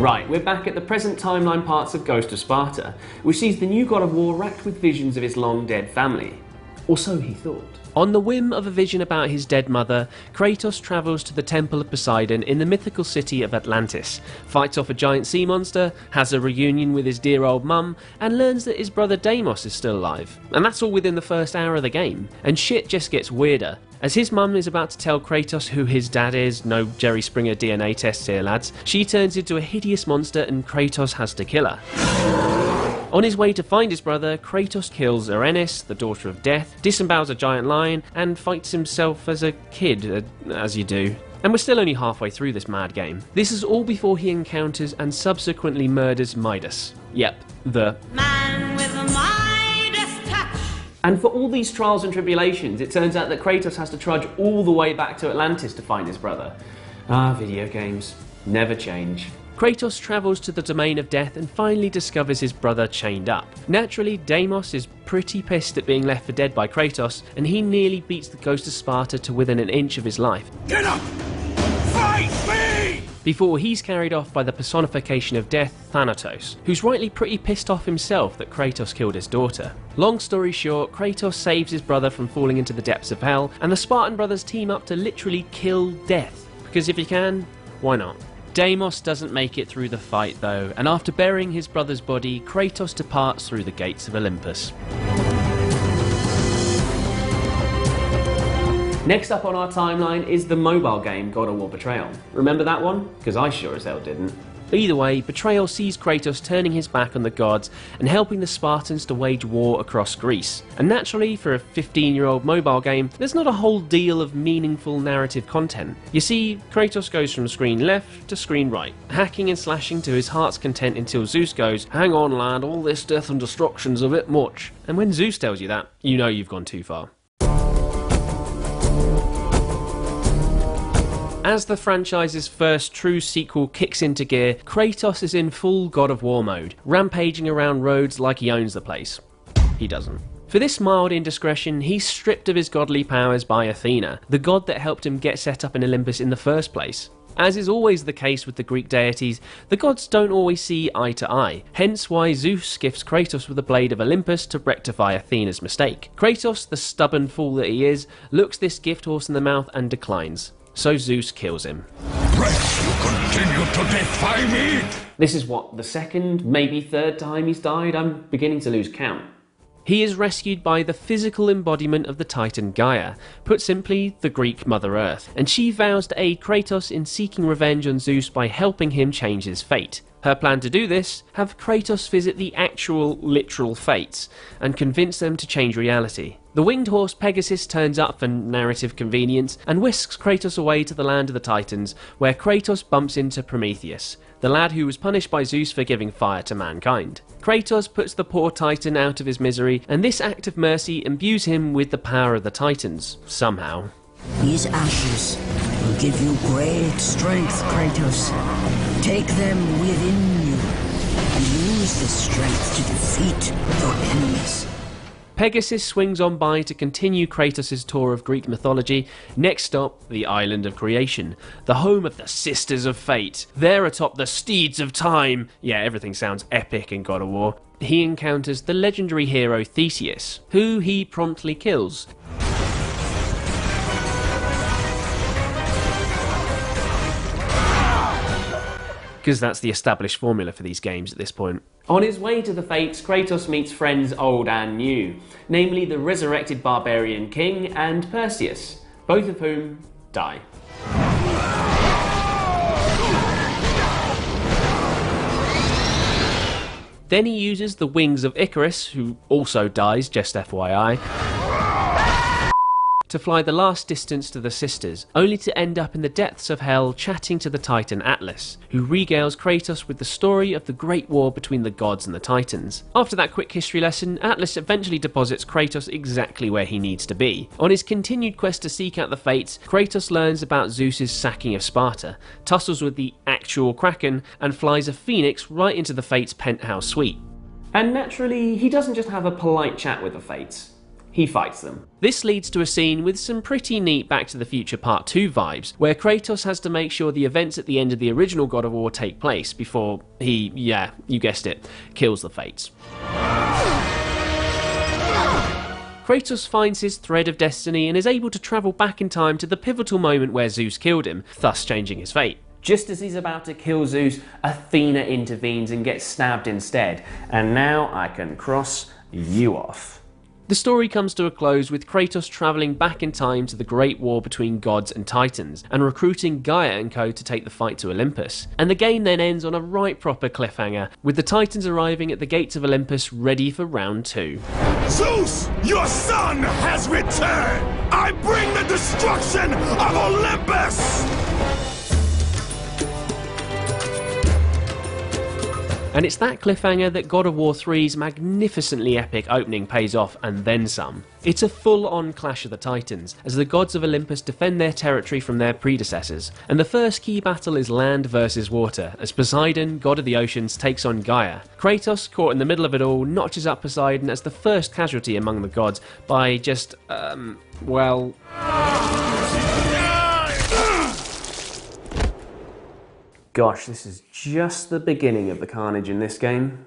Right, we're back at the present timeline parts of Ghost of Sparta, which sees the new god of war racked with visions of his long-dead family. Or so he thought. On the whim of a vision about his dead mother, Kratos travels to the Temple of Poseidon in the mythical city of Atlantis, fights off a giant sea monster, has a reunion with his dear old mum, and learns that his brother Deimos is still alive. And that's all within the first hour of the game. And shit just gets weirder. As his mum is about to tell Kratos who his dad is, no Jerry Springer DNA tests here lads, she turns into a hideous monster and Kratos has to kill her. On his way to find his brother, Kratos kills Erenis, the daughter of death, disembowels a giant lion, and fights himself as a kid, as you do. And we're still only halfway through this mad game. This is all before he encounters and subsequently murders Midas. Yep, the man with the Midas touch. And for all these trials and tribulations, it turns out that Kratos has to trudge all the way back to Atlantis to find his brother. Ah, video games never change. Kratos travels to the domain of death and finally discovers his brother chained up. Naturally, Deimos is pretty pissed at being left for dead by Kratos, and he nearly beats the Ghost of Sparta to within an inch of his life. Get up! Fight me! Before he's carried off by the personification of death, Thanatos, who's rightly pretty pissed off himself that Kratos killed his daughter. Long story short, Kratos saves his brother from falling into the depths of hell, and the Spartan brothers team up to literally kill death. Because if you can, why not? Deimos doesn't make it through the fight though, and after burying his brother's body, Kratos departs through the gates of Olympus. Next up on our timeline is the mobile game God of War Betrayal. Remember that one? Because I sure as hell didn't. Either way, Betrayal sees Kratos turning his back on the gods and helping the Spartans to wage war across Greece. And naturally, for a 15-year-old mobile game, there's not a whole deal of meaningful narrative content. You see, Kratos goes from screen left to screen right, hacking and slashing to his heart's content until Zeus goes, "Hang on lad, all this death and destruction's a bit much." And when Zeus tells you that, you know you've gone too far. As the franchise's first true sequel kicks into gear, Kratos is in full God of War mode, rampaging around Rhodes like he owns the place. He doesn't. For this mild indiscretion, he's stripped of his godly powers by Athena, the god that helped him get set up in Olympus in the first place. As is always the case with the Greek deities, the gods don't always see eye to eye, hence why Zeus gifts Kratos with a blade of Olympus to rectify Athena's mistake. Kratos, the stubborn fool that he is, looks this gift horse in the mouth and declines. So Zeus kills him. Press, you continue to defy me! This is what, the second, maybe third time he's died? I'm beginning to lose count. He is rescued by the physical embodiment of the Titan Gaia, put simply, the Greek Mother Earth, and she vows to aid Kratos in seeking revenge on Zeus by helping him change his fate. Her plan to do this, have Kratos visit the actual, literal fates, and convince them to change reality. The winged horse Pegasus turns up for narrative convenience, and whisks Kratos away to the land of the Titans, where Kratos bumps into Prometheus, the lad who was punished by Zeus for giving fire to mankind. Kratos puts the poor Titan out of his misery, and this act of mercy imbues him with the power of the Titans, somehow. These ashes will give you great strength, Kratos. Take them within you, and use this strength to defeat your enemies. Pegasus swings on by to continue Kratos' tour of Greek mythology. Next stop, the Island of Creation, the home of the Sisters of Fate. There atop the Steeds of Time. Yeah, everything sounds epic in God of War. He encounters the legendary hero Theseus, who he promptly kills. Because that's the established formula for these games at this point. On his way to the Fates, Kratos meets friends old and new, namely the resurrected barbarian king and Perseus, both of whom die. Then he uses the wings of Icarus, who also dies, just FYI, to fly the last distance to the sisters, only to end up in the depths of hell chatting to the Titan Atlas, who regales Kratos with the story of the great war between the gods and the Titans. After that quick history lesson, Atlas eventually deposits Kratos exactly where he needs to be. On his continued quest to seek out the Fates, Kratos learns about Zeus's sacking of Sparta, tussles with the actual Kraken, and flies a phoenix right into the Fates' penthouse suite. And naturally, he doesn't just have a polite chat with the Fates. he fights them. This leads to a scene with some pretty neat Back to the Future Part 2 vibes, where Kratos has to make sure the events at the end of the original God of War take place before he, yeah, you guessed it, kills the Fates. Kratos finds his thread of destiny and is able to travel back in time to the pivotal moment where Zeus killed him, thus changing his fate. Just as he's about to kill Zeus, Athena intervenes and gets stabbed instead, and now I can cross you off. The story comes to a close with Kratos travelling back in time to the great war between gods and titans, and recruiting Gaia and co to take the fight to Olympus. And the game then ends on a right proper cliffhanger, with the titans arriving at the gates of Olympus ready for round 2. Zeus, your son has returned! I bring the destruction of Olympus! And it's that cliffhanger that God of War 3's magnificently epic opening pays off, and then some. It's a full-on clash of the titans, as the gods of Olympus defend their territory from their predecessors. And the first key battle is land versus water, as Poseidon, god of the oceans, takes on Gaia. Kratos, caught in the middle of it all, notches up Poseidon as the first casualty among the gods by just, well... Gosh, this is just the beginning of the carnage in this game.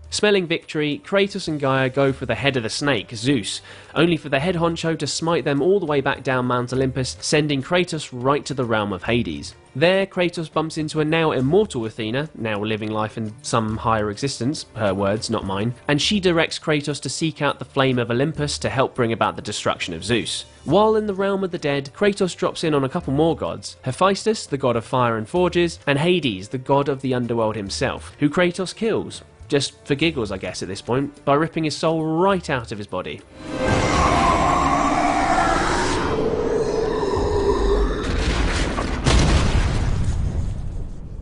Smelling victory, Kratos and Gaia go for the head of the snake, Zeus, only for the head honcho to smite them all the way back down Mount Olympus, sending Kratos right to the realm of Hades. There, Kratos bumps into a now immortal Athena, now living life in some higher existence, her words, not mine, and she directs Kratos to seek out the flame of Olympus to help bring about the destruction of Zeus. While in the realm of the dead, Kratos drops in on a couple more gods, Hephaestus, the god of fire and forges, and Hades, the god of the underworld himself, who Kratos kills, just for giggles I guess at this point, by ripping his soul right out of his body.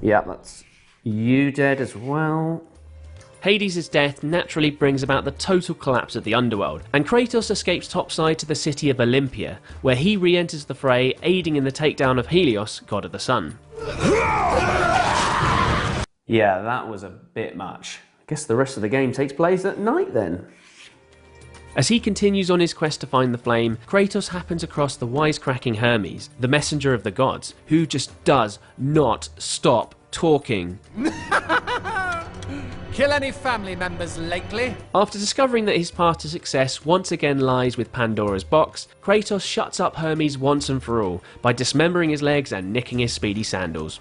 Yeah, that's you dead as well. Hades' death naturally brings about the total collapse of the underworld, and Kratos escapes topside to the city of Olympia, where he re-enters the fray, aiding in the takedown of Helios, god of the sun. Yeah, that was a bit much. I guess the rest of the game takes place at night then. As he continues on his quest to find the flame, Kratos happens across the wisecracking Hermes, the messenger of the gods, who just does not stop talking. Kill any family members lately? After discovering that his path to success once again lies with Pandora's box, Kratos shuts up Hermes once and for all by dismembering his legs and nicking his speedy sandals.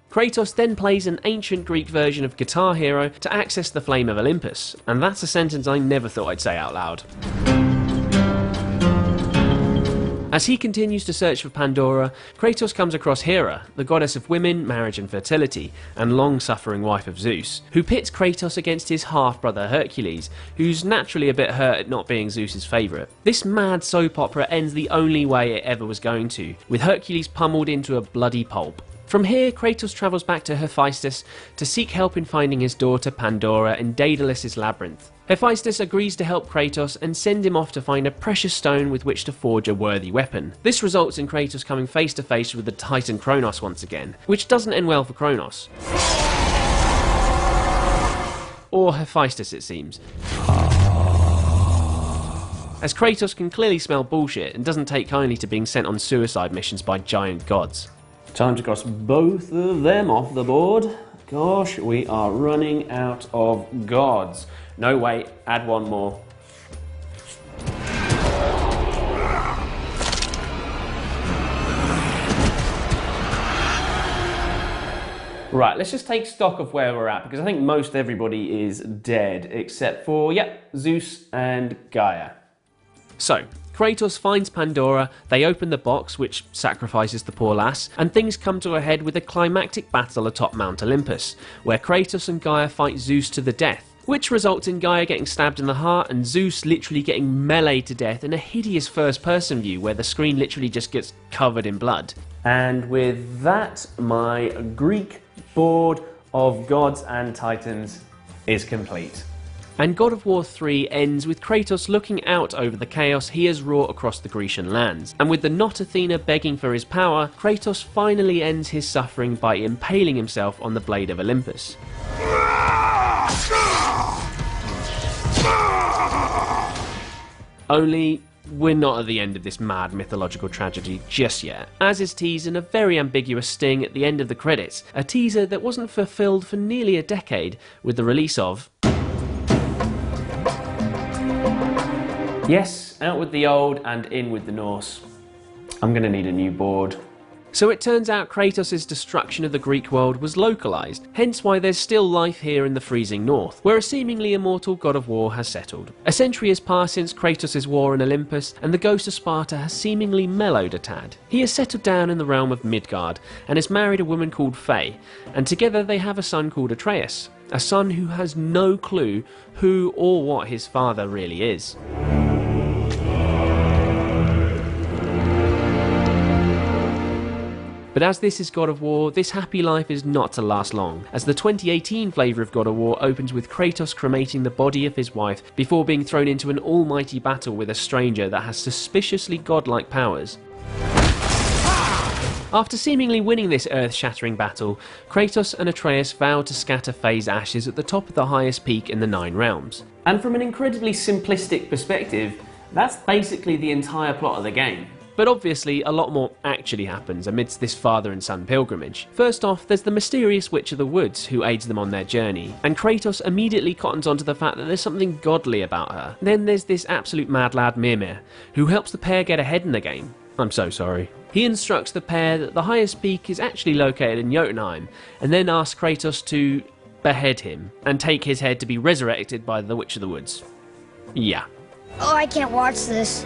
Kratos then plays an ancient Greek version of Guitar Hero to access the flame of Olympus, and that's a sentence I never thought I'd say out loud. As he continues to search for Pandora, Kratos comes across Hera, the goddess of women, marriage and fertility, and long-suffering wife of Zeus, who pits Kratos against his half-brother Hercules, who's naturally a bit hurt at not being Zeus's favourite. This mad soap opera ends the only way it ever was going to, with Hercules pummeled into a bloody pulp. From here, Kratos travels back to Hephaestus to seek help in finding his daughter Pandora in Daedalus' labyrinth. Hephaestus agrees to help Kratos and send him off to find a precious stone with which to forge a worthy weapon. This results in Kratos coming face to face with the Titan Kronos once again, which doesn't end well for Kronos. Or Hephaestus, it seems. As Kratos can clearly smell bullshit and doesn't take kindly to being sent on suicide missions by giant gods. Time to cross both of them off the board. Gosh, we are running out of gods. No, wait, add one more. Right, let's just take stock of where we're at, because I think most everybody is dead, except for, yep, Zeus and Gaia. So, Kratos finds Pandora, they open the box, which sacrifices the poor lass, and things come to a head with a climactic battle atop Mount Olympus, where Kratos and Gaia fight Zeus to the death, which results in Gaia getting stabbed in the heart and Zeus literally getting meleeed to death in a hideous first-person view where the screen literally just gets covered in blood. And with that, my Greek board of gods and titans is complete. And God of War 3 ends with Kratos looking out over the chaos he has wrought across the Grecian lands. And with the not Athena begging for his power, Kratos finally ends his suffering by impaling himself on the blade of Olympus. Only, we're not at the end of this mad mythological tragedy just yet, as is teased in a very ambiguous sting at the end of the credits, a teaser that wasn't fulfilled for nearly a decade with the release of... Yes, out with the old and in with the Norse. I'm gonna need a new board. So it turns out Kratos' destruction of the Greek world was localised, hence why there's still life here in the freezing north, where a seemingly immortal god of war has settled. A century has passed since Kratos' war in Olympus, and the Ghost of Sparta has seemingly mellowed a tad. He has settled down in the realm of Midgard, and has married a woman called Faye, and together they have a son called Atreus, a son who has no clue who or what his father really is. But as this is God of War, this happy life is not to last long, as the 2018 flavour of God of War opens with Kratos cremating the body of his wife before being thrown into an almighty battle with a stranger that has suspiciously godlike powers. After seemingly winning this earth-shattering battle, Kratos and Atreus vow to scatter Faye's ashes at the top of the highest peak in the Nine Realms. And from an incredibly simplistic perspective, that's basically the entire plot of the game. But obviously, a lot more actually happens amidst this father and son pilgrimage. First off, there's the mysterious Witch of the Woods who aids them on their journey, and Kratos immediately cottons onto the fact that there's something godly about her. Then there's this absolute mad lad Mimir, who helps the pair get ahead in the game. I'm so sorry. He instructs the pair that the highest peak is actually located in Jotunheim, and then asks Kratos to behead him, and take his head to be resurrected by the Witch of the Woods. Yeah. Oh, I can't watch this.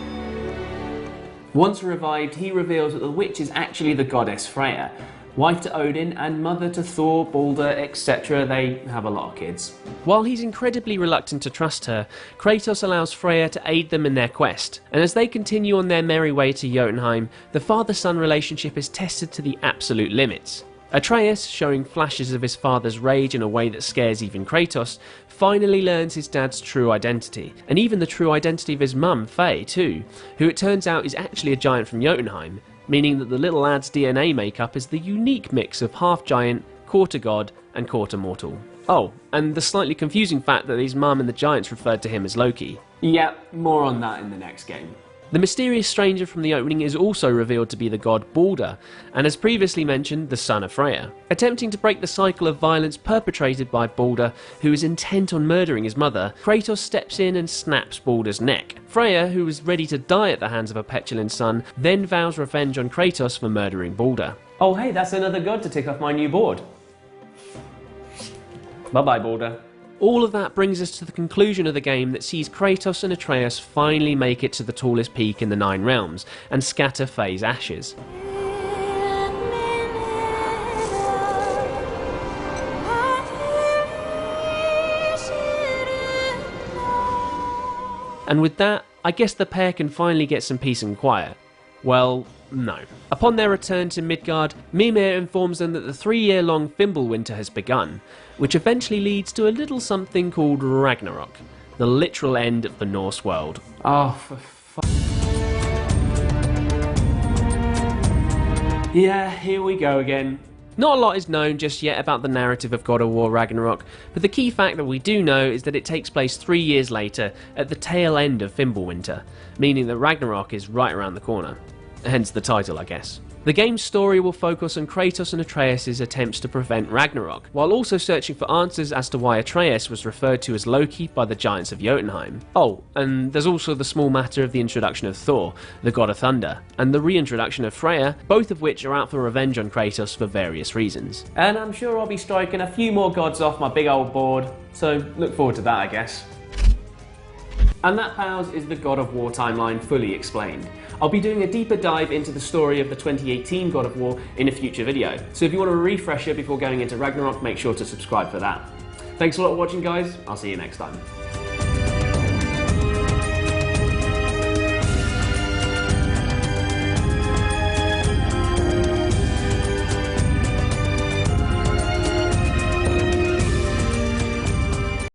Once revived, he reveals that the witch is actually the goddess Freya, wife to Odin and mother to Thor, Balder, etc. They have a lot of kids. While he's incredibly reluctant to trust her, Kratos allows Freya to aid them in their quest, and as they continue on their merry way to Jotunheim, the father-son relationship is tested to the absolute limits. Atreus, showing flashes of his father's rage in a way that scares even Kratos, finally learns his dad's true identity, and even the true identity of his mum, Faye, too, who it turns out is actually a giant from Jotunheim, meaning that the little lad's DNA makeup is the unique mix of half-giant, quarter-god, and quarter-mortal. Oh, and the slightly confusing fact that his mum and the giants referred to him as Loki. Yep, more on that in the next game. The mysterious stranger from the opening is also revealed to be the god Balder, and as previously mentioned, the son of Freya. Attempting to break the cycle of violence perpetrated by Balder, who is intent on murdering his mother, Kratos steps in and snaps Balder's neck. Freya, who is ready to die at the hands of a petulant son, then vows revenge on Kratos for murdering Balder. Oh hey, that's another god to tick off my new board. Bye bye, Balder. All of that brings us to the conclusion of the game that sees Kratos and Atreus finally make it to the tallest peak in the Nine Realms and scatter Faye's ashes. And with that, I guess the pair can finally get some peace and quiet. Well, no. Upon their return to Midgard, Mimir informs them that the 3-year-long Fimbulwinter has begun, which eventually leads to a little something called Ragnarok, the literal end of the Norse world. Oh, for Yeah, here we go again. Not a lot is known just yet about the narrative of God of War Ragnarok, but the key fact that we do know is that it takes place 3 years later, at the tail end of Fimbulwinter, meaning that Ragnarok is right around the corner. Hence the title, I guess. The game's story will focus on Kratos and Atreus' attempts to prevent Ragnarok, while also searching for answers as to why Atreus was referred to as Loki by the giants of Jotunheim. Oh, and there's also the small matter of the introduction of Thor, the god of thunder, and the reintroduction of Freya, both of which are out for revenge on Kratos for various reasons. And I'm sure I'll be striking a few more gods off my big old board, so look forward to that, I guess. And that, pals, is the God of War timeline fully explained. I'll be doing a deeper dive into the story of the 2018 God of War in a future video, so if you want a refresher before going into Ragnarok, make sure to subscribe for that. Thanks a lot for watching, guys. I'll see you next time.